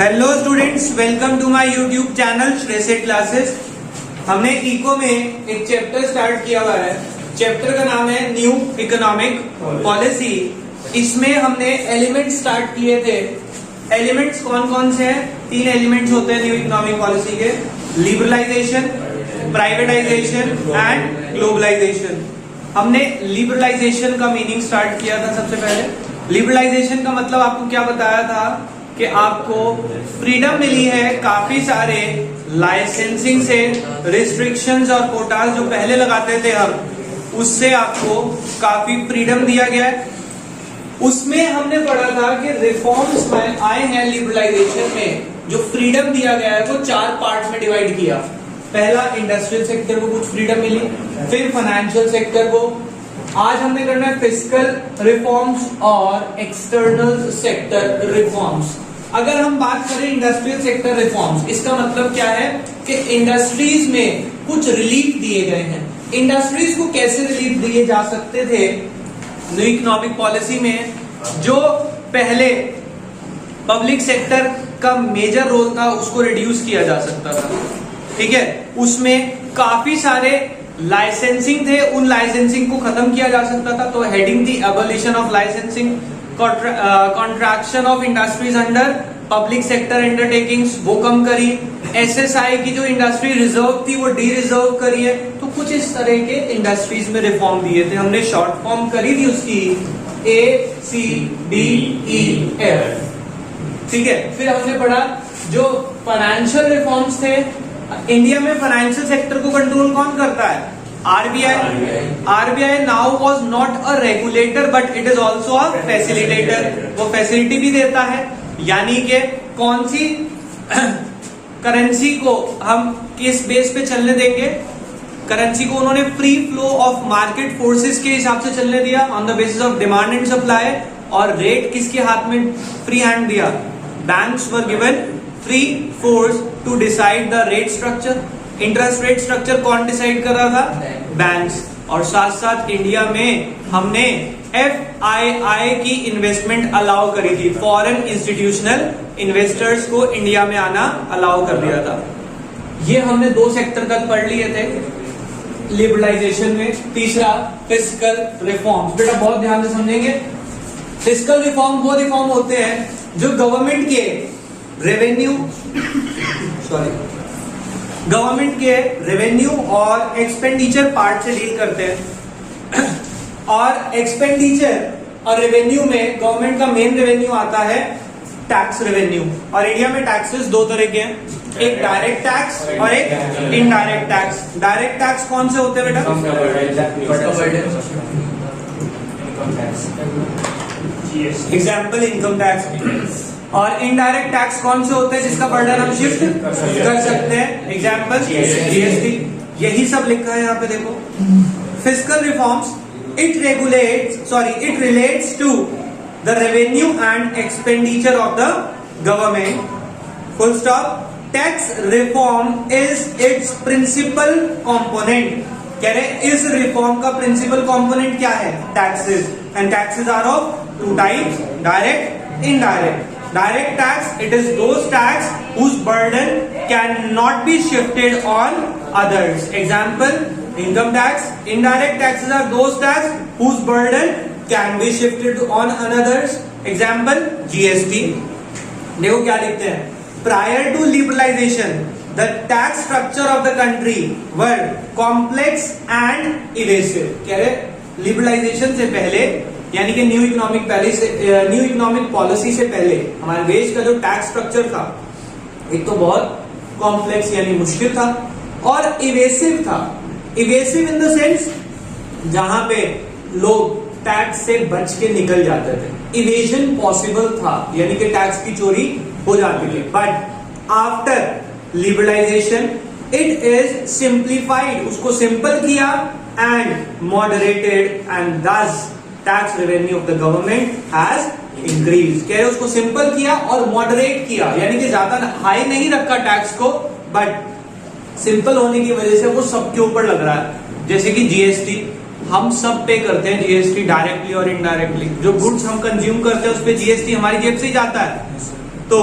Hello students, welcome to my YouTube channel Shreshth classes. हमने eco में एक चैप्टर स्टार्ट किया हुआ है। चैप्टर का नाम है न्यू इकोनॉमिक पॉलिसी। इसमें हमने एलिमेंट्स स्टार्ट किए थे। एलिमेंट्स कौन कौन से हैं? 3 एलिमेंट्स होते हैं न्यू इकोनॉमिक पॉलिसी के: लिबरलाइजेशन, प्राइवेटाइजेशन एंड ग्लोबलाइजेशन। हमने लिबरलाइजेशन का मीनिंग स्टार्ट किया था। सबसे पहले लिबरलाइजेशन का मतलब आपको क्या बताया था कि आपको फ्रीडम मिली है काफी सारे लाइसेंसिंग से, रिस्ट्रिक्शंस और कोटास जो पहले लगाते थे हम, उससे आपको काफी फ्रीडम दिया गया है। उसमें हमने पढ़ा था कि रिफॉर्म्स आए हैं लिबरलाइजेशन में। जो फ्रीडम दिया गया है वो 4 पार्ट में डिवाइड किया। पहला, इंडस्ट्रियल सेक्टर को कुछ फ्रीडम मिली, फिर फाइनेंशियल सेक्टर को। आज हमने करना है फिस्कल रिफॉर्म्स और एक्सटर्नल सेक्टर रिफॉर्म्स। अगर हम बात करें इंडस्ट्रियल सेक्टर रिफॉर्म्स, इसका मतलब क्या है कि इंडस्ट्रीज में कुछ रिलीफ दिए गए हैं। इंडस्ट्रीज को कैसे रिलीफ दिए जा सकते थे न्यू इकोनॉमिक पॉलिसी में? जो पहले पब्लिक सेक्टर का मेजर रोल था उसको रिड्यूस किया जा सकता था, ठीक है। उसमें काफी सारे लाइसेंसिंग थे, उन लाइसेंसिंग को खत्म किया जा सकता था। तो हेडिंग थी abolition of licensing, contraction of industries under public sector undertakings, वो कम करी। एसएसआई की जो इंडस्ट्री रिजर्व थी वो डी रिजर्व करी है। तो कुछ इस तरह के इंडस्ट्रीज में रिफॉर्म दिए थे। हमने शॉर्ट फॉर्म करी थी उसकी ACDEF, ठीक है। फिर हमने पढ़ा जो फाइनेंशियल रिफॉर्म्स थे। इंडिया में फाइनेंशियल सेक्टर को कंट्रोल कौन करता है? RBI now was not a regulator but it is also a facilitator. वो फैसिलिटी भी देता है, यानी कि कौन सी करेंसी को हम किस बेस पे चलने देंगे। करेंसी को उन्होंने free flow of market forces के हिसाब से चलने दिया, on the basis of demand and supply. और रेट किसके हाथ में फ्री हैंड दिया? Banks were given free force to decide the rate structure. Interest rate structure कौन डिसाइड कर रहा था? बैंक्स। और साथ साथ इंडिया में हमने FII की इन्वेस्टमेंट अलाउ करी थी। फॉरेन इंस्टीट्यूशनल इन्वेस्टर्स को इंडिया में आना अलाउ कर दिया था। ये हमने 2 सेक्टर तक पढ़ लिए थे लिबरलाइजेशन में। तीसरा, फिस्कल रिफॉर्म्स। बेटा बहुत ध्यान से समझेंगे। फिस्कल रिफॉर्म वो रिफॉर्म होते हैं जो गवर्नमेंट के रेवेन्यू और एक्सपेंडिचर पार्ट से डील करते हैं। और एक्सपेंडिचर और रेवेन्यू में गवर्नमेंट का मेन रेवेन्यू आता है टैक्स रेवेन्यू। और इंडिया में टैक्सेस 2 तरह के हैं, एक डायरेक्ट टैक्स और एक इनडायरेक्ट टैक्स। डायरेक्ट टैक्स कौन से होते हैं बेटा? Example income tax. और इनडायरेक्ट टैक्स कौन से होते हैं जिसका बर्डन हम शिफ्ट कर सकते हैं? Example GST. यही सब लिखा है यहाँ पे देखो। Fiscal reforms, it relates to the revenue and expenditure of the government, full stop. Tax reform is its principal component. कह रहे इस रिफॉर्म का प्रिंसिपल कंपोनेंट क्या है? Taxes. And taxes are of 2 types, direct, indirect. Direct tax, it is those tax whose burden cannot be shifted on others. Example, income tax. Indirect taxes are those tax whose burden can be shifted on others. Example, GST. देखो क्या लिखते हैं? Prior to liberalization, the tax structure of the country were complex and evasive. कह रहे liberalization से पहले, यानी कि न्यू इकोनॉमिक पॉलिसी से पहले हमारे देश का जो टैक्स स्ट्रक्चर था, एक तो बहुत कॉम्प्लेक्स यानी मुश्किल था और इवेसिव था। इवेसिव इन द सेंस जहां पे लोग टैक्स से बच के निकल जाते थे। इवेजन पॉसिबल था, यानी कि टैक्स की चोरी हो जाती थी। But after liberalisation it is simplified, उसको सिंपल किया and moderated, and thus tax revenue of the government has increase. कह रहे उसको सिंपल किया और मॉडरेट किया, यानी कि ज्यादा हाई नहीं रखा टैक्स को, बट सिंपल होने की वजह से वो सबके ऊपर लग रहा है। जैसे कि जीएसटी हम सब पे करते हैं, जीएसटी डायरेक्टली और इनडायरेक्टली। जो गुड्स हम कंज्यूम करते हैं उस पे जीएसटी हमारी जेब से ही जाता है। तो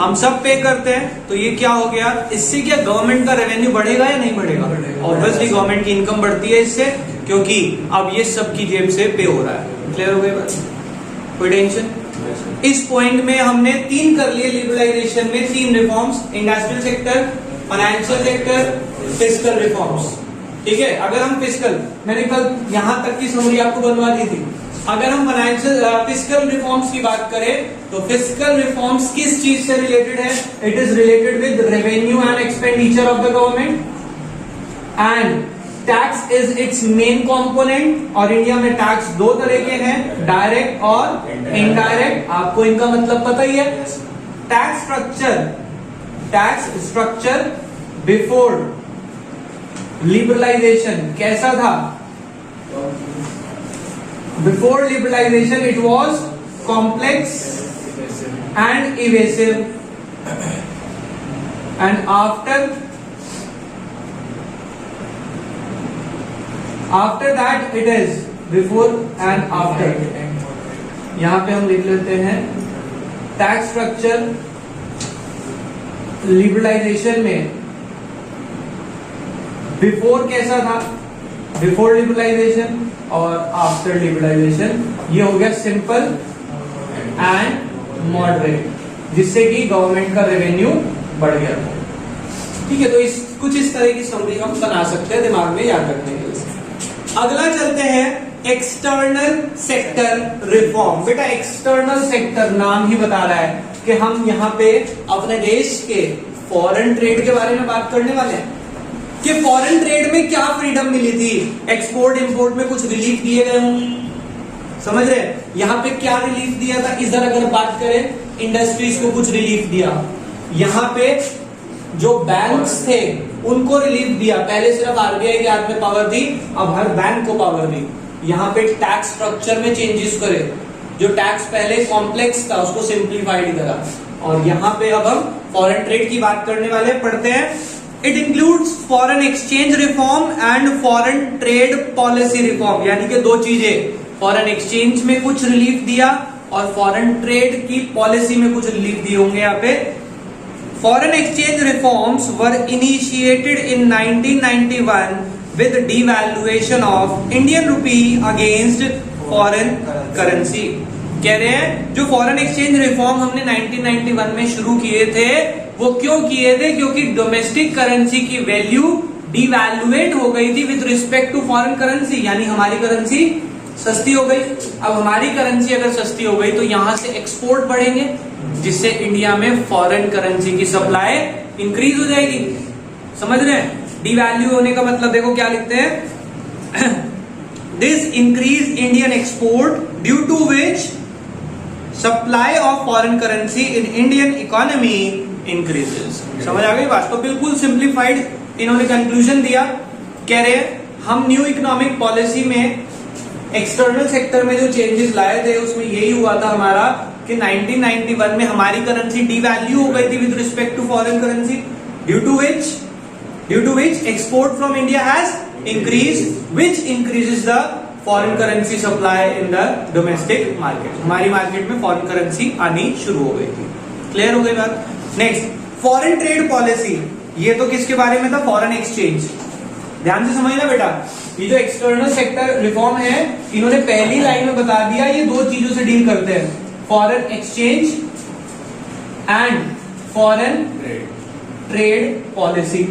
हम सब पे करते हैं, तो ये क्या हो गया, इससे क्या गवर्नमेंट का रेवेन्यू बढ़ेगा या नहीं बढ़ेगा? ऑब्वियसली गवर्नमेंट की इनकम बढ़ती है इससे, क्योंकि अब ये सबकी जेब से पे हो रहा है। क्लियर हो गई बात? कोई टेंशन? इस पॉइंट में हमने 3 कर लिए लिबरलाइजेशन में, 3 reforms, industrial sector, financial sector, fiscal reforms. ठीक है, अगर हम फिस्कल, मैंने कल यहां तक की समरी आपको बनवा दी थी। अगर हम फाइनेंशियल फिस्कल रिफॉर्म्स की बात करें तो फिस्कल रिफॉर्म्स किस चीज से रिलेटेड है? It is related with revenue and expenditure of the government, and tax is it's main component. और इंडिया में टैक्स 2 तरह के हैं, डायरेक्ट और इनडायरेक्ट। आपको इनका मतलब पता ही है। टैक्स स्ट्रक्चर बिफोर लिबरलाइजेशन कैसा था? Before liberalisation it was complex and evasive, and after that it is before and after. यहां पे हम लिख लेते हैं टैक्स स्ट्रक्चर लिबरलाइजेशन में बिफोर कैसा था, बिफोर लिबरलाइजेशन, और आफ्टर लिबरलाइजेशन ये हो गया सिंपल एंड मॉडरेट, जिससे कि गवर्नमेंट का रेवेन्यू बढ़ गया। ठीक है, तो कुछ इस तरह की समरी हम बना सकते हैं दिमाग में याद रखने के लिए। अगला चलते हैं एक्सटर्नल सेक्टर रिफॉर्म। बेटा एक्सटर्नल सेक्टर नाम ही बता रहा है कि हम यहाँ पे अपने देश के फॉरेन ट्रेड के बारे में बात करने वाले हैं कि फॉरेन ट्रेड में क्या फ्रीडम मिली थी, एक्सपोर्ट इंपोर्ट में कुछ रिलीफ दिए गए होंगे, समझ रहे? यहाँ पे क्या रिलीफ दिया था? इधर अगर बात करें इंडस्ट्रीज को कुछ रिलीफ दिया, यहाँ पे जो बैंक्स थे उनको रिलीफ दिया। पहले सिर्फ आरबीआई के हाथ में पावर थी, अब हर बैंक को पावर दी। यहाँ पे टैक्स स्ट्रक्चर में चेंजेस करे, जो टैक्स पहले कॉम्प्लेक्स था उसको सिंप्लीफाइड करा। और यहाँ पे अब हम फॉरेन ट्रेड की बात करने वाले, पढ़ते हैं। It includes foreign exchange reform and foreign trade policy reform, यानी कि 2 चीजें, फॉरेन एक्सचेंज में कुछ रिलीफ दिया और फॉरेन ट्रेड की पॉलिसी में कुछ रिलीफ दिए होंगे। यहाँ पे foreign exchange reforms were initiated in 1991 with devaluation of Indian rupee against foreign currency. कह रहे हैं जो फॉरेन एक्सचेंज रिफॉर्म हमने 1991 में शुरू किए थे, वो क्यों किए थे? क्योंकि डोमेस्टिक करेंसी की वैल्यू डिवैल्यूएट हो गई थी with respect to foreign currency, यानी हमारी करेंसी सस्ती हो गई। अब हमारी करेंसी अगर सस्ती हो गई तो यहां से एक्सपोर्ट बढ़ेंगे, जिससे इंडिया में फॉरेन करेंसी की सप्लाई इंक्रीज हो जाएगी। समझ रहे हैं? डिवैल्यू होने का मतलब देखो क्या लिखते हैं, this increase Indian export due to which supply of foreign currency in Indian economy increases. समझ आ गई बात? तो बिल्कुल सिंप्लीफाइड इन्होंने कंक्लूजन दिया। कह रहे हम न्यू इकोनॉमिक पॉलिसी में एक्सटर्नल सेक्टर में जो चेंजेस लाए थे उसमें यही हुआ था हमारा कि 1991 में हमारी करेंसी डिवैल्यू हो गई थी with respect to foreign currency, due to which export from India has increase, which increases the foreign currency supply in the domestic market. हमारी मार्केट में फॉरेन करेंसी आनी शुरू हो गई थी। क्लियर हो गई बात? Next, foreign trade policy. ये तो किसके बारे में था? Foreign exchange. ध्यान से समझना बेटा, ये जो एक्सटर्नल सेक्टर रिफॉर्म है, इन्होंने पहली लाइन में बता दिया ये 2 चीजों से डील करते हैं, foreign exchange and foreign trade policy.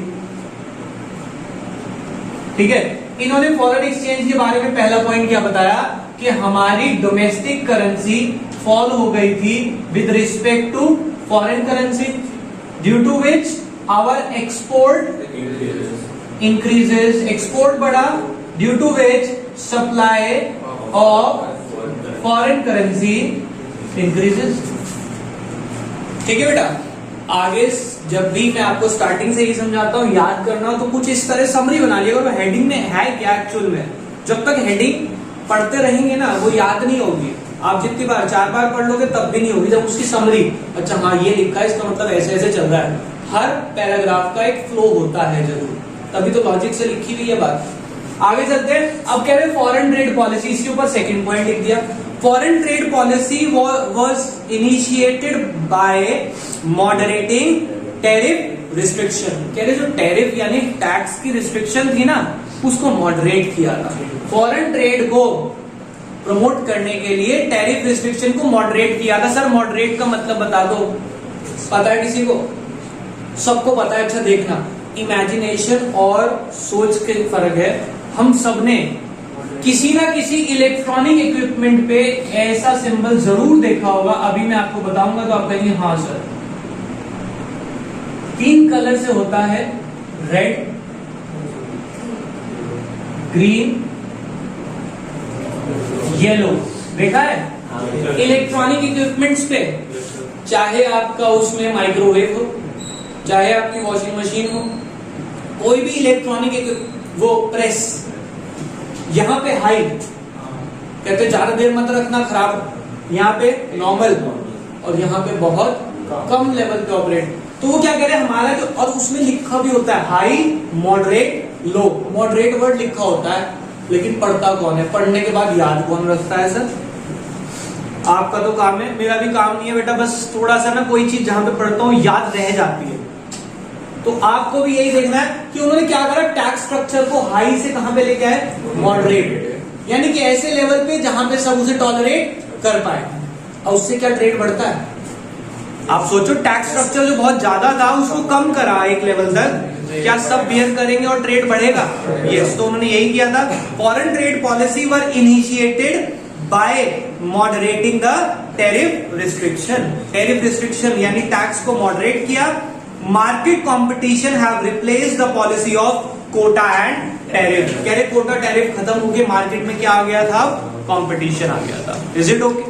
ठीक है, इन्होंने फॉरेन एक्सचेंज के बारे में पहला पॉइंट क्या बताया कि हमारी डोमेस्टिक करेंसी फॉल हो गई थी with respect to foreign currency, due to which our export increases, export बढ़ा, due to which supply of foreign currency increases. ठीक है बेटा, आगे जब भी मैं आपको स्टार्टिंग से ही समझाता हूँ, याद करना तो कुछ इस तरह समरी बना लिएगा। तो हेडिंग में है क्या एक्चुअल में, जब तक हेडिंग पढ़ते रहेंगे ना वो याद नहीं होगी। आप जितनी बार 4 बार पढ़ लोगे तब भी नहीं होगी। जब उसकी समरी, अच्छा हाँ ये लिखा है इसका मतलब ऐसे ऐसे चल रहा है, हर पैराग्राफ का एक फ्लो होता है जरूर, तभी तो लॉजिक से लिखी हुई है बात। आगे चलते हैं। अब कह रहे फॉरेन ट्रेड पॉलिसी, इसके ऊपर सेकंड पॉइंट लिख दिया। Foreign trade policy was initiated by moderating tariff restriction. कह रहे जो टैरिफ यानी टैक्स की रिस्ट्रिक्शन थी ना, उसको मॉडरेट किया था। फॉरेन ट्रेड को प्रमोट करने के लिए टैरिफ रिस्ट्रिक्शन को मॉडरेट किया था। सर मॉडरेट का मतलब बता दो, पता है किसी को? सबको पता है। अच्छा देखना, इमेजिनेशन और सोच के फर्क है। हम सबने किसी ना किसी इलेक्ट्रॉनिक इक्विपमेंट पे ऐसा सिंबल जरूर देखा होगा। अभी मैं आपको बताऊंगा तो आप कहेंगे हाँ सर। 3 कलर से होता है, रेड, ग्रीन, येलो। देखा है इलेक्ट्रॉनिक इक्विपमेंट्स पे, चाहे आपका उसमें माइक्रोवेव हो, चाहे आपकी वॉशिंग मशीन हो, कोई भी इलेक्ट्रॉनिक वो प्रेस, यहां पे हाई कहते ज्यादा देर मत रखना खराब, यहाँ पे नॉर्मल, और यहाँ पे बहुत कम लेवल पे ऑपरेट। तो वो क्या कह रहे हैं हमारा जो, और उसमें लिखा भी होता है हाई, मॉडरेट, लो। मॉडरेट वर्ड लिखा होता है, लेकिन पढ़ता कौन है? पढ़ने के बाद याद कौन रखता है? सर आपका तो काम है, मेरा भी काम नहीं है बेटा। बस थोड़ा सा ना कोई चीज जहां पे पढ़ता हूँ याद रह जाती है। तो आपको भी यही देखना है कि उन्होंने क्या करा, टैक्स स्ट्रक्चर को हाई से कहां पे लेके आए? मॉडरेट, यानी कि ऐसे लेवल पे जहां पे सब उसे टॉलरेट कर पाए। और उससे क्या ट्रेड बढ़ता है? आप सोचो, टैक्स स्ट्रक्चर जो बहुत ज्यादा था उसको कम करा एक लेवल तक, क्या सब बियर करेंगे और ट्रेड बढ़ेगा? यस, तो उन्होंने यही किया था। Foreign trade policy were initiated by moderating the tariff restriction. Tariff restriction यानी टैक्स को मॉडरेट किया। Market competition have replaced the policy of quota and tariff. कह रहे कोटा टैरिफ खत्म हो गए, मार्केट में क्या आ गया था? कंपटीशन आ गया था। Is it okay?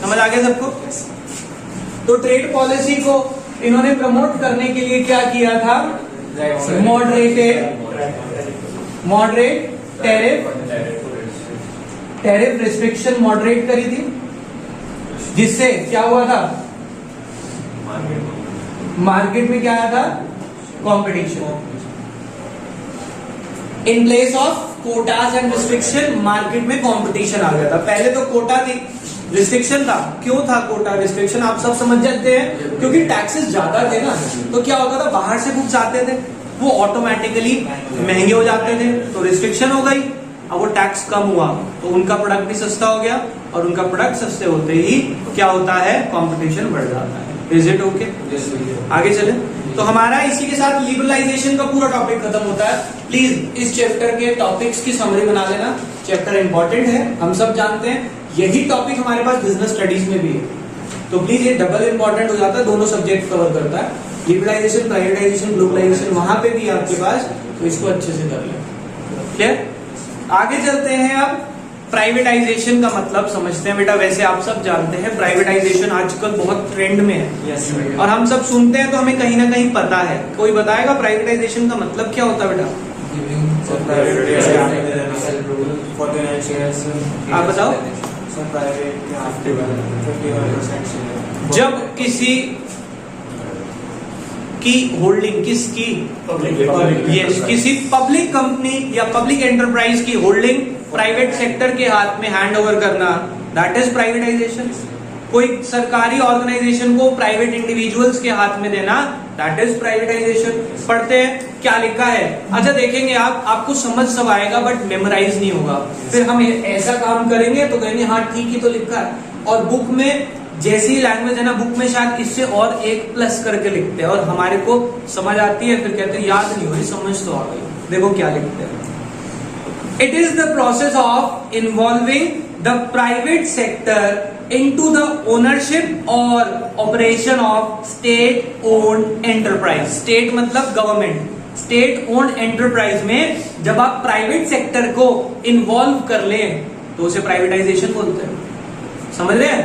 समझ आ गया सबको? तो ट्रेड पॉलिसी को इन्होंने प्रमोट करने के लिए क्या किया था? मॉडरेट टैरिफ रिस्ट्रिक्शन मॉडरेट करी थी, जिससे क्या हुआ था? मार्केट में क्या आया था? Competition. In place of quotas and restriction, market में कंपटीशन आ गया था। पहले तो कोटा थी, रिस्ट्रिक्शन था। क्यों था कोटा रिस्ट्रिक्शन? आप सब समझ जाते हैं, क्योंकि टैक्सेस ज्यादा थे ना, तो क्या होता था, बाहर से गुड्स आते थे, वो ऑटोमेटिकली महंगे हो जाते थे, तो रिस्ट्रिक्शन हो गई। अब वो टैक्स कम हुआ तो उनका प्रोडक्ट भी सस्ता हो गया, और उनका प्रोडक्ट सस्ते होते ही क्या होता है? कंपटीशन बढ़ जाता है। Is it okay? आगे चले। तो हमारा इसी के साथ लिबरलाइजेशन का पूरा टॉपिक खत्म होता है। प्लीज इस चैप्टर के टॉपिक्स की समरी बना लेना। चैप्टर इंपॉर्टेंट है, हम सब जानते हैं। यही टॉपिक हमारे पास बिजनेस स्टडीज में भी है, तो प्लीज ये डबल इंपॉर्टेंट हो जाता है, दोनों सब्जेक्ट कवर करता है। लिबरलाइजेशन, प्राइवेटाइजेशन, ग्लोबलाइजेशन वहां पे भी आपके पास, तो इसको अच्छे से कर ले। क्लियर? आगे चलते हैं। अब प्राइवेटाइजेशन का मतलब समझते हैं बेटा। वैसे आप सब जानते हैं प्राइवेटाइजेशन आजकल बहुत ट्रेंड में है, और हम सब सुनते हैं तो हमें कहीं ना कहीं पता है। कोई बताएगा प्राइवेटाइजेशन का मतलब क्या होता है बेटा? आप बताओ। जब किसी की होल्डिंग, किसकी? यस, किसी पब्लिक कंपनी या पब्लिक एंटरप्राइज की होल्डिंग प्राइवेट सेक्टर के हाथ में हैंड ओवर करना, दैट इज प्राइवेटाइजेशन। कोई सरकारी ऑर्गेनाइजेशन को प्राइवेट इंडिविजुअल्स के हाथ में देना, दैट इज प्राइवेटाइजेशन। पढ़ते हैं क्या लिखा है। अच्छा देखेंगे आप, आपको समझ सब आएगा बट मेमोराइज नहीं होगा। फिर हम ऐसा काम करेंगे तो कहेंगे हाँ ठीक ही तो लिखा है, और बुक में जैसी लैंग्वेज है ना, बुक में शायद इससे और एक प्लस करके लिखते हैं, और हमारे को समझ आती है, फिर कहते हैं याद नहीं हो रही, समझ तो आ गई। देखो क्या लिखते हैं। It is the process of involving the private sector into the ownership और operation of state owned enterprise। state मतलब गवर्नमेंट, state owned enterprise में जब आप प्राइवेट सेक्टर को इन्वॉल्व कर लें तो उसे प्राइवेटाइजेशन बोलते हैं। समझ रहे हैं?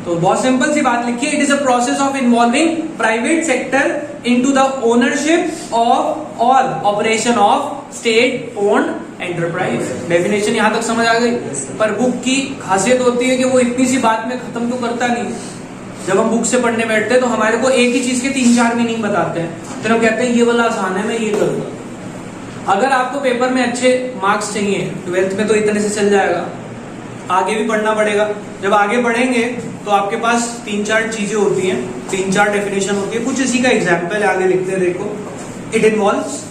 तो बहुत सिंपल सी बात लिखिए, it is a process of involving private sector into the ownership of और operation of state owned enterprise. Definition यहां तक समझ आ गई। पर बुक की खासियत होती है कि वो इतनी सी बात में खत्म तो करता नहीं। जब हम बुक से पढ़ने बैठते हैं तो हमारे को एक ही चीज के 3-4 मीनिंग बताते हैं, फिर हम कहते हैं ये वाला आसान है, मैं ये करूंगा। अगर आपको पेपर में अच्छे मार्क्स चाहिए, 12th में तो इतने से चल जाएगा, आगे भी पढ़ना पड़ेगा। जब आगे पढ़ेंगे तो आपके पास 3-4 चीजें होती हैं, 3-4 डेफिनेशन होती है। कुछ इसी का एग्जाम्पल है, आगे लिखते हैं, देखो। It involves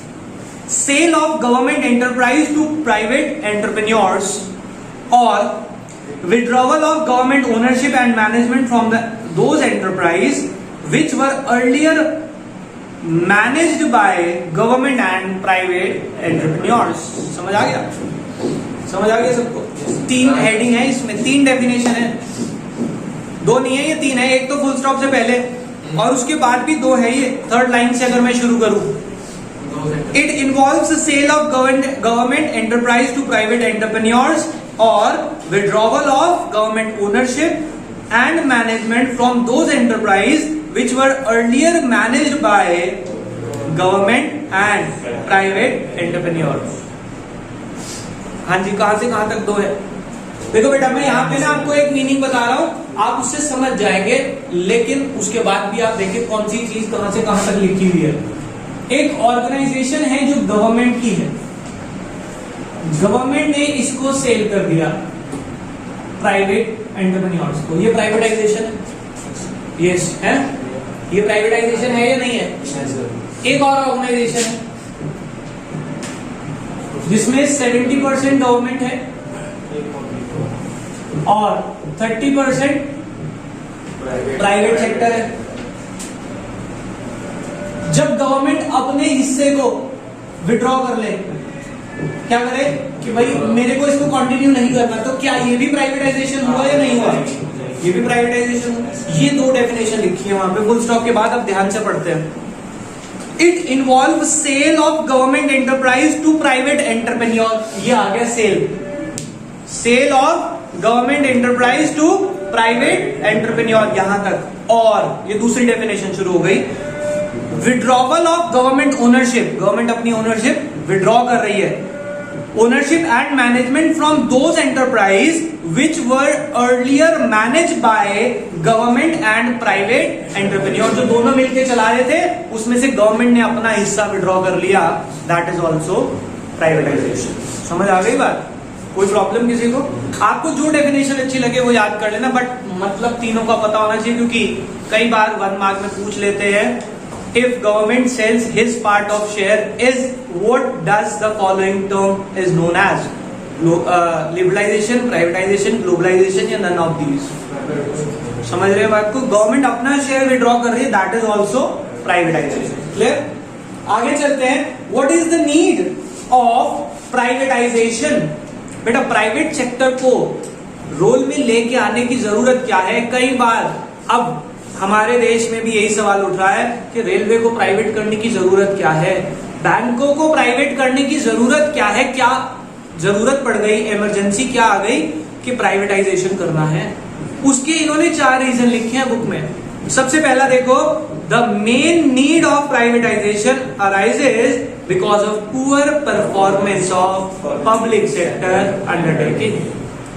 sale of government enterprise to private entrepreneurs और withdrawal of government ownership and management from those enterprise which were earlier managed by government and private entrepreneurs. समझ आ गया? समझ आ गया सबको? 3 हेडिंग है इसमें, 3 डेफिनेशन है, 2 नहीं है, ये 3 है। एक तो फुल स्टॉप से पहले और उसके बाद भी 2 है। ये 3rd लाइन से अगर मैं शुरू करूं, it involves sale of government enterprise to private entrepreneurs और withdrawal of government ownership and management from those enterprise which were earlier managed by government and private entrepreneurs. हाँ जी, कहां से कहां तक 2 है? देखो बेटा, मैं यहाँ पे ना आपको एक मीनिंग बता रहा हूं, आप उससे समझ जाएंगे, लेकिन उसके बाद भी आप देखिए कौन सी चीज कहां से कहां तक लिखी हुई है। एक ऑर्गेनाइजेशन है जो गवर्नमेंट की है, गवर्नमेंट ने इसको सेल कर दिया प्राइवेट एंटरप्रेन्योर्स को। ये प्राइवेटाइजेशन है, यस है? ये प्राइवेटाइजेशन है या नहीं है? एक और ऑर्गेनाइजेशन है जिसमें 70% गवर्नमेंट है और 30% प्राइवेट सेक्टर है। जब गवर्नमेंट अपने हिस्से को विड्रॉ कर ले, क्या करे कि भाई मेरे को इसको कंटिन्यू नहीं करना, तो क्या ये भी प्राइवेटाइजेशन हुआ या नहीं हुआ? ये भी प्राइवेटाइजेशन हुआ। ये 2 डेफिनेशन लिखी है वहां पे फुल स्टॉप के बाद, अब ध्यान से पढ़ते हैं। It involve sale of government enterprise to private entrepreneur. ये आ गया sale, sale of government enterprise to private entrepreneur यहां तक। और ये दूसरी डेफिनेशन शुरू हो गई, withdrawal of government ownership. Government अपनी ओनरशिप विड्रॉ कर रही है, ownership and management from those enterprise which were earlier manage by government and private entrepreneur. जो दोनों मिलकर चला रहे थे, उसमें से गवर्नमेंट ने अपना हिस्सा विड्रॉ कर लिया, दैट इज ऑल्सो प्राइवेटाइजेशन। समझ आ गई बात? कोई प्रॉब्लम किसी को? आपको जो डेफिनेशन अच्छी लगे वो याद कर लेना, बट मतलब तीनों का पता होना चाहिए, क्योंकि कई बार 1 मार्क में पूछ लेते हैं, if government sells his part of share is what does the following term is known as? Liberalization, privatization, globalization या none of these? समझ रहे हैं बात को? गवर्नमेंट अपना शेयर विड्रॉ कर रही है, that is also privatisation. Clear? आगे चलते हैं। What is the need of privatisation? बेटा, प्राइवेट सेक्टर को रोल में लेके आने की जरूरत क्या है? कई बार अब हमारे देश में भी यही सवाल उठ रहा है कि रेलवे को प्राइवेट करने की जरूरत क्या है, बैंकों को प्राइवेट करने की जरूरत क्या है, क्या जरूरत पड़ गई, इमरजेंसी क्या आ गई कि प्राइवेटाइजेशन करना है? उसके इन्होंने 4 रीजन लिखे हैं बुक में। सबसे पहला देखो, the main need of privatisation arises because of poor performance of public sector undertaking.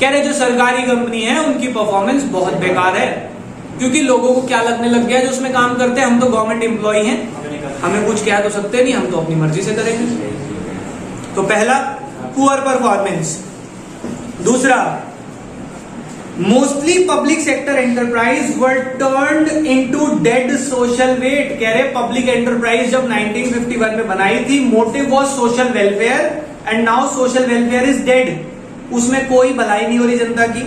कह रहे जो सरकारी कंपनी है उनकी परफॉर्मेंस बहुत बेकार है, क्योंकि लोगों को क्या लगने लग गया, जो उसमें काम करते हैं हम तो गवर्नमेंट एम्प्लॉय हैं, हमें कुछ कह तो सकते नहीं, हम तो अपनी मर्जी से करेंगे। तो पहला पुअर परफॉर्मेंस। दूसरा, mostly public sector enterprise were turned into dead social weight. कह रहे पब्लिक एंटरप्राइज जब 1951 में बनाई थी, motive was social welfare and now social welfare is dead. उसमें कोई भलाई नहीं हो रही जनता की,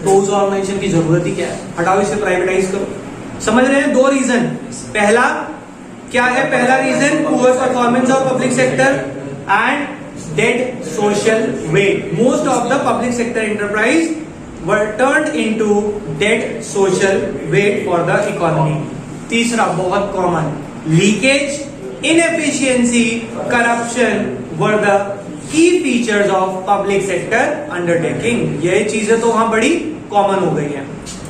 तो उस ऑर्गेनाइजेशन की जरूरत ही क्या है? हटाओ, इसे प्राइवेटाइज करो। समझ रहे हैं? 2 रीजन। पहला क्या है? पहला reason poor performance of public sector and dead social weight. Most of the public sector enterprise were turned into dead social weight for the economy. तीसरा बहुत common, leakage, inefficiency, corruption were the key features of public sector undertaking. ये चीजें तो वहां बड़ी common हो गई हैं।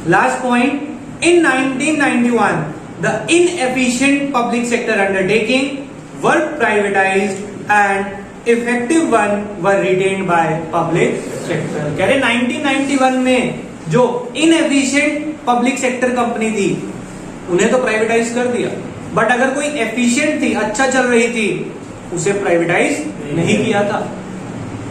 Last point, in 1991 the inefficient public sector undertaking were privatised and effective one were retained by public sector. कह रहे 1991 में जो इनएफिशिएंट पब्लिक सेक्टर कंपनी थी उन्हें तो प्राइवेटाइज कर दिया, बट अगर कोई एफिशिएंट थी, अच्छा चल रही थी, उसे प्राइवेटाइज नहीं किया था।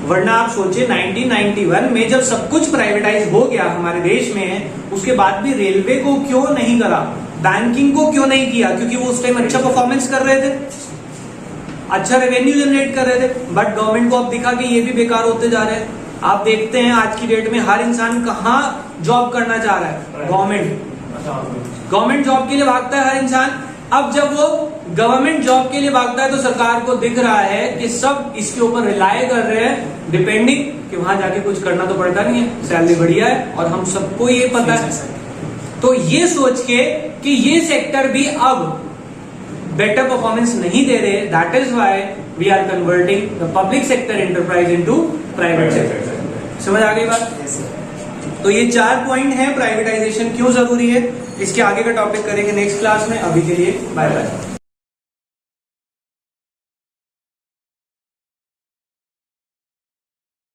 वरना आप सोचिए 1991 में जब सब कुछ प्राइवेटाइज हो गया हमारे देश में, उसके बाद भी रेलवे को क्यों नहीं करा, बैंकिंग को क्यों नहीं किया? क्योंकि वो उस टाइम अच्छा परफॉर्मेंस कर रहे थे, अच्छा रेवेन्यू जनरेट कर रहे थे। बट गवर्नमेंट को अब दिखा कि ये भी बेकार होते जा रहे हैं। आप देखते हैं आज की डेट में हर इंसान कहाँ जॉब करना चाह रहा है, गवर्नमेंट जॉब के लिए भागता है हर इंसान। अब जब वो गवर्नमेंट जॉब के लिए भागता है तो सरकार को दिख रहा है कि सब इसके ऊपर रिलाय कर रहे हैं, डिपेंडिंग कि वहां जाके कुछ करना तो पड़ता नहीं है, सैलरी बढ़िया है और हम सबको ये पता है। तो ये सोच के कि ये सेक्टर भी अब बेटर परफॉर्मेंस नहीं दे रहे, that is why we are converting the public sector enterprise into private sector. समझ आ गई बात? तो ये 4 पॉइंट है प्राइवेटाइजेशन क्यों जरूरी है। इसके आगे का टॉपिक करेंगे नेक्स्ट क्लास में। अभी के लिए बाय बाय।